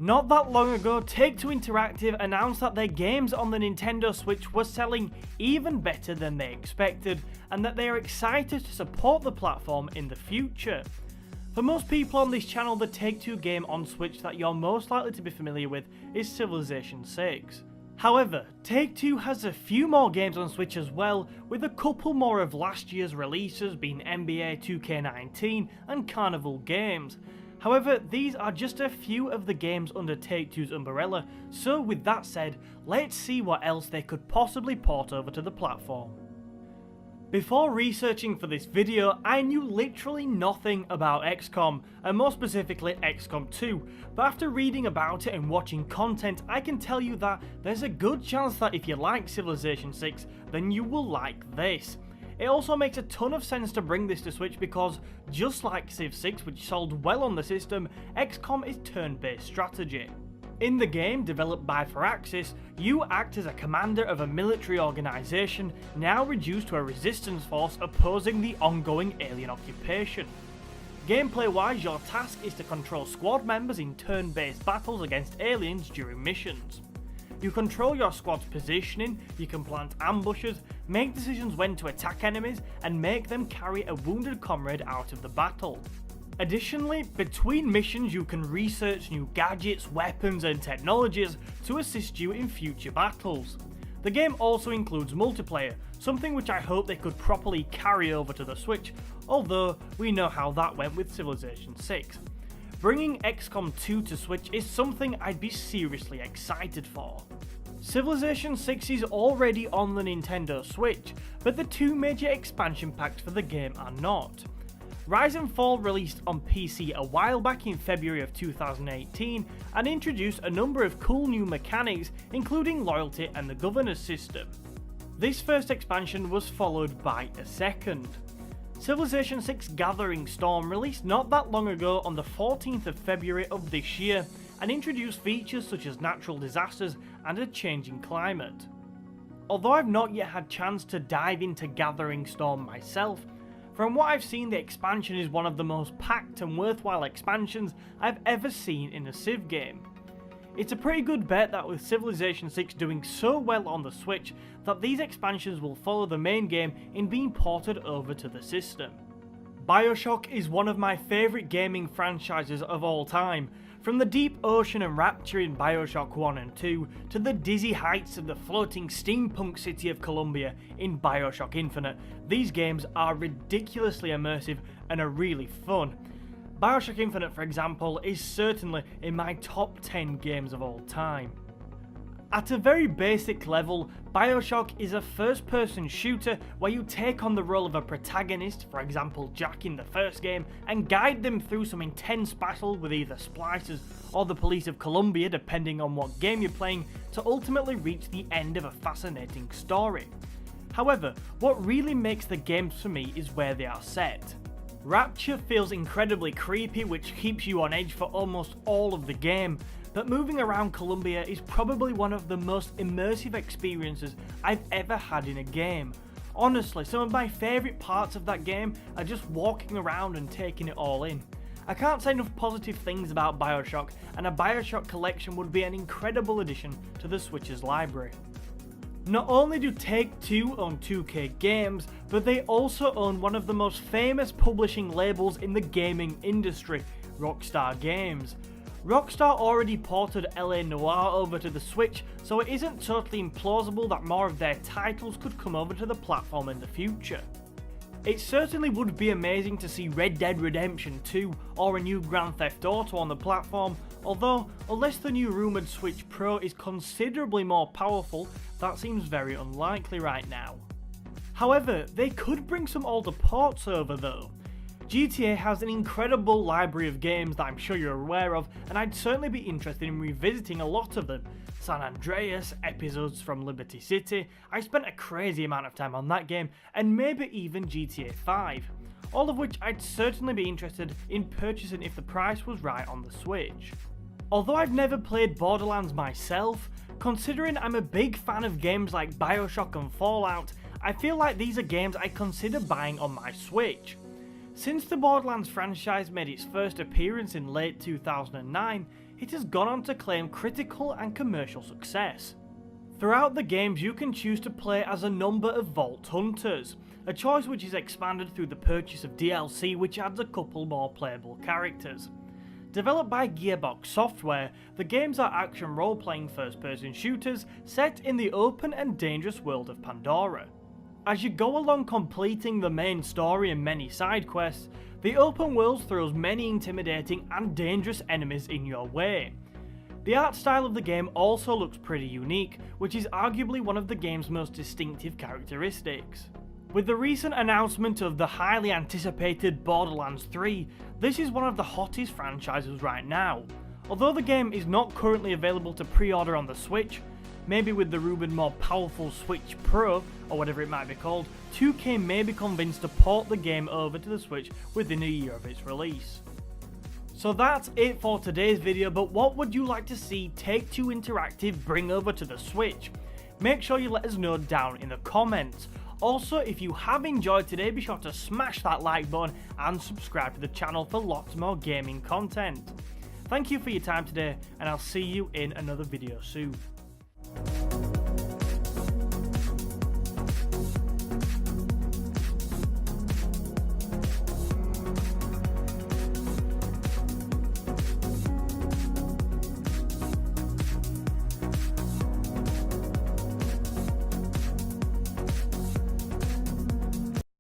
Not that long ago, Take-Two Interactive announced that their games on the Nintendo Switch were selling even better than they expected, and that they are excited to support the platform in the future. For most people on this channel, the Take-Two game on Switch that you're most likely to be familiar with is Civilization 6. However, Take-Two has a few more games on Switch as well, with a couple more of last year's releases being NBA 2K19 and Carnival Games. However, these are just a few of the games under Take-Two's umbrella, so with that said, let's see what else they could possibly port over to the platform. Before researching for this video, I knew literally nothing about XCOM, and more specifically XCOM 2, but after reading about it and watching content, I can tell you that there's a good chance that if you like Civilization 6, then you will like this. It also makes a ton of sense to bring this to Switch because, just like Civ 6 which sold well on the system, XCOM is turn-based strategy. In the game, developed by Firaxis, you act as a commander of a military organisation now reduced to a resistance force opposing the ongoing alien occupation. Gameplay-wise, your task is to control squad members in turn-based battles against aliens during missions. You control your squad's positioning, you can plant ambushes, make decisions when to attack enemies, and make them carry a wounded comrade out of the battle. Additionally, between missions you can research new gadgets, weapons and technologies to assist you in future battles. The game also includes multiplayer, something which I hope they could properly carry over to the Switch, although we know how that went with Civilization 6. Bringing XCOM 2 to Switch is something I'd be seriously excited for. Civilization 6 is already on the Nintendo Switch, but the two major expansion packs for the game are not. Rise and Fall released on PC a while back in February of 2018 and introduced a number of cool new mechanics, including loyalty and the governors system. This first expansion was followed by a second. Civilization 6 Gathering Storm released not that long ago on the 14th of February of this year and introduced features such as natural disasters and a changing climate. Although I've not yet had chance to dive into Gathering Storm myself, from what I've seen, the expansion is one of the most packed and worthwhile expansions I've ever seen in a Civ game. It's a pretty good bet that with Civilization 6 doing so well on the Switch, that these expansions will follow the main game in being ported over to the system. Bioshock is one of my favourite gaming franchises of all time. From the deep ocean and rapture in Bioshock 1 and 2, to the dizzy heights of the floating steampunk city of Columbia in Bioshock Infinite, these games are ridiculously immersive and are really fun. Bioshock Infinite, for example, is certainly in my top 10 games of all time. At a very basic level, Bioshock is a first-person shooter where you take on the role of a protagonist, for example Jack in the first game, and guide them through some intense battle with either splicers or the police of Columbia depending on what game you're playing, to ultimately reach the end of a fascinating story. However, what really makes the games for me is where they are set. Rapture feels incredibly creepy, which keeps you on edge for almost all of the game, but moving around Columbia is probably one of the most immersive experiences I've ever had in a game. Honestly, some of my favourite parts of that game are just walking around and taking it all in. I can't say enough positive things about Bioshock, and a Bioshock Collection would be an incredible addition to the Switch's library. Not only do Take-Two own 2K Games, but they also own one of the most famous publishing labels in the gaming industry, Rockstar Games. Rockstar already ported LA Noire over to the Switch, so it isn't totally implausible that more of their titles could come over to the platform in the future. It certainly would be amazing to see Red Dead Redemption 2 or a new Grand Theft Auto on the platform, although unless the new rumoured Switch Pro is considerably more powerful, that seems very unlikely right now. However, they could bring some older ports over though. GTA has an incredible library of games that I'm sure you're aware of, and I'd certainly be interested in revisiting a lot of them. San Andreas, episodes from Liberty City, I spent a crazy amount of time on that game, and maybe even GTA 5. All of which I'd certainly be interested in purchasing if the price was right on the Switch. Although I've never played Borderlands myself, considering I'm a big fan of games like Bioshock and Fallout, I feel like these are games I consider buying on my Switch. Since the Borderlands franchise made its first appearance in late 2009, it has gone on to claim critical and commercial success. Throughout the games you can choose to play as a number of Vault Hunters, a choice which is expanded through the purchase of DLC which adds a couple more playable characters. Developed by Gearbox Software, the games are action role-playing first-person shooters set in the open and dangerous world of Pandora. As you go along completing the main story and many side quests, the open world throws many intimidating and dangerous enemies in your way. The art style of the game also looks pretty unique, which is arguably one of the game's most distinctive characteristics. With the recent announcement of the highly anticipated Borderlands 3, this is one of the hottest franchises right now. Although the game is not currently available to pre-order on the Switch, maybe with the rumored more powerful Switch Pro, or whatever it might be called, 2K may be convinced to port the game over to the Switch within a year of its release. So that's it for today's video, but what would you like to see Take-Two Interactive bring over to the Switch? Make sure you let us know down in the comments. Also, if you have enjoyed today, be sure to smash that like button and subscribe to the channel for lots more gaming content. Thank you for your time today, and I'll see you in another video soon.